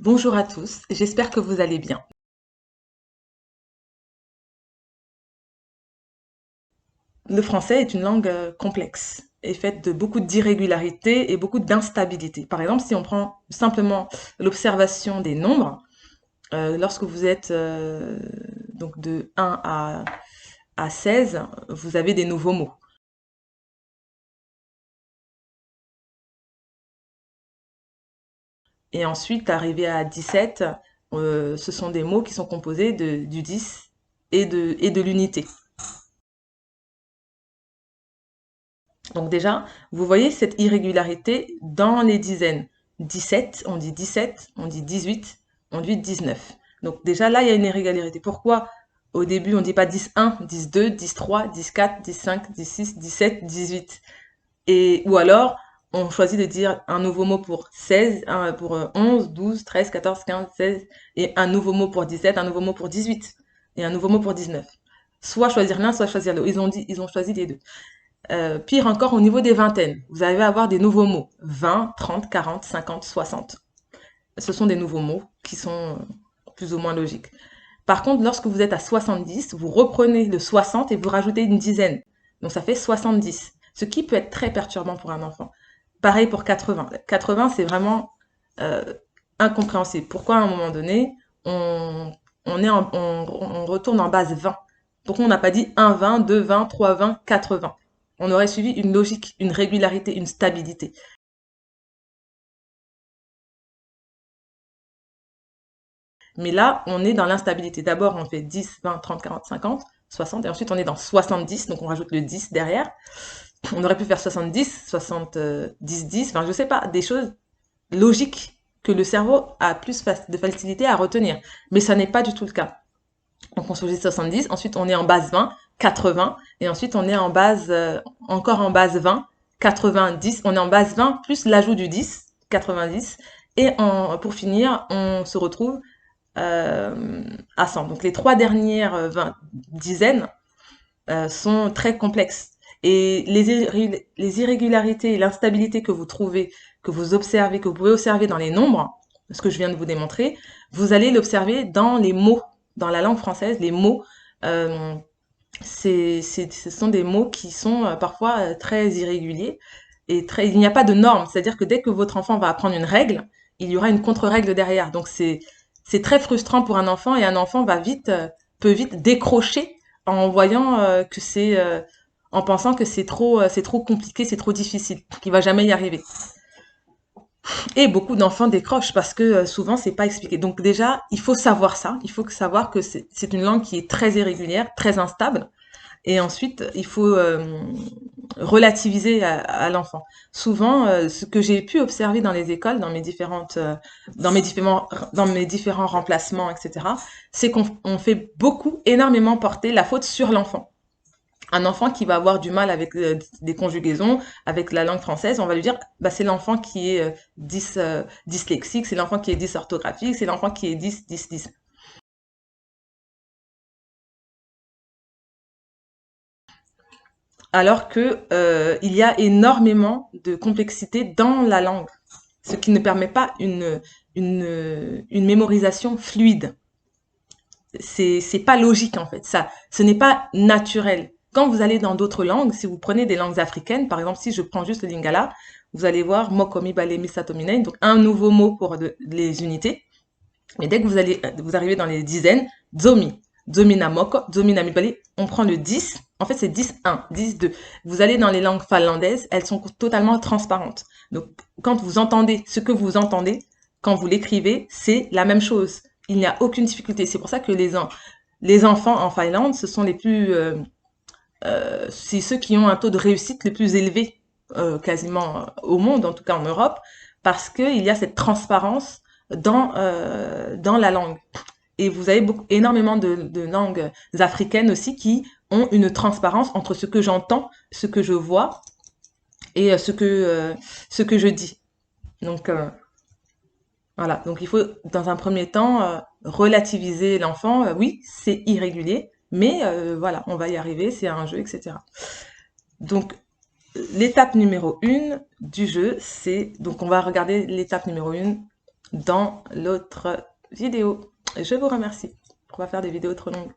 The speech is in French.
Bonjour à tous, j'espère que vous allez bien. Le français est une langue complexe et faite de beaucoup d'irrégularités et beaucoup d'instabilité. Par exemple, si on prend simplement l'observation des nombres, lorsque vous êtes donc de 1 à 16, vous avez des nouveaux mots. Et ensuite, arrivé à 17, ce sont des mots qui sont composés du 10 et de l'unité. Donc déjà, vous voyez cette irrégularité dans les dizaines. 17, on dit 17, on dit 18, on dit 19. Donc déjà là, il y a une irrégularité. Pourquoi au début on dit pas 10-1, 10-2, 10-3, 10-4, 10-5, 10-6, 17, 18? Et, ou alors, on choisit de dire un nouveau mot pour 16, pour 11, 12, 13, 14, 15, 16, et un nouveau mot pour 17, un nouveau mot pour 18, et un nouveau mot pour 19. Soit choisir l'un, soit choisir l'autre. Ils ont choisi les deux. Pire encore, au niveau des vingtaines, vous allez avoir des nouveaux mots. 20, 30, 40, 50, 60. Ce sont des nouveaux mots qui sont plus ou moins logiques. Par contre, lorsque vous êtes à 70, vous reprenez le 60 et vous rajoutez une dizaine. Donc ça fait 70, ce qui peut être très perturbant pour un enfant. Pareil pour 80. 80, c'est vraiment euh, incompréhensible. Pourquoi à un moment donné, on retourne en base 20? Pourquoi on n'a pas dit 1, 20, 2, 20, 3, 20, 80? On aurait suivi une logique, une régularité, une stabilité. Mais là, on est dans l'instabilité. D'abord, on fait 10, 20, 30, 40, 50, 60, et ensuite on est dans 70, donc on rajoute le 10 derrière. On aurait pu faire 70, 70, 10, enfin je sais pas, des choses logiques que le cerveau a plus de facilité à retenir. Mais ça n'est pas du tout le cas. Donc on choisit 70, ensuite on est en base 20, 80, et ensuite on est en base, encore en base 20, 90, on est en base 20 plus l'ajout du 10, 90, et pour finir, on se retrouve à 100. Donc les trois dernières dizaines sont très complexes. Et les irrégularités et l'instabilité que vous trouvez, que vous observez, que vous pouvez observer dans les nombres, ce que je viens de vous démontrer, vous allez l'observer dans les mots, dans la langue française, les mots. Euh, ce sont des mots qui sont parfois très irréguliers et très, il n'y a pas de norme. C'est-à-dire que dès que votre enfant va apprendre une règle, il y aura une contre-règle derrière. Donc c'est très frustrant pour un enfant et un enfant peut vite décrocher en voyant que en pensant que c'est trop compliqué, c'est trop difficile, qu'il va jamais y arriver. Et beaucoup d'enfants décrochent parce que souvent c'est pas expliqué. Donc déjà, il faut savoir ça. Il faut savoir que c'est une langue qui est très irrégulière, très instable. Et ensuite, il faut relativiser à l'enfant. Souvent, ce que j'ai pu observer dans les écoles, dans mes différents remplacements, etc., c'est qu'on fait énormément porter la faute sur l'enfant. Un enfant qui va avoir du mal avec des conjugaisons, avec la langue française, on va lui dire, bah, c'est l'enfant qui est dyslexique, c'est l'enfant qui est dysorthographique, c'est l'enfant qui est 10, 10, 10. Alors que il y a énormément de complexité dans la langue, ce qui ne permet pas une mémorisation fluide. C'est pas logique en fait, ça, ce n'est pas naturel. Quand vous allez dans d'autres langues, si vous prenez des langues africaines, par exemple, si je prends juste le Lingala, vous allez voir Mokomi Balemi Satomine, donc un nouveau mot pour les unités. Mais dès que vous arrivez dans les dizaines, Zomi, Zomi Namoko, Zomi Namibali, on prend le 10. En fait, c'est 10-1, 10-2. Vous allez dans les langues finlandaises, elles sont totalement transparentes. Donc, quand vous entendez ce que vous entendez, quand vous l'écrivez, c'est la même chose. Il n'y a aucune difficulté. C'est pour ça que les enfants en Finlande, ce sont c'est ceux qui ont un taux de réussite le plus élevé quasiment au monde, en tout cas en Europe, parce qu'il y a cette transparence dans la langue. Et vous avez énormément de langues africaines aussi qui ont une transparence entre ce que j'entends, ce que je vois et ce que je dis. Donc voilà, donc il faut dans un premier temps relativiser l'enfant. Oui, c'est irrégulier, mais voilà, on va y arriver, c'est un jeu, etc. Donc l'étape numéro 1 du jeu, c'est donc on va regarder l'étape numéro 1 dans l'autre vidéo. Et je vous remercie pour pas faire des vidéos trop longues.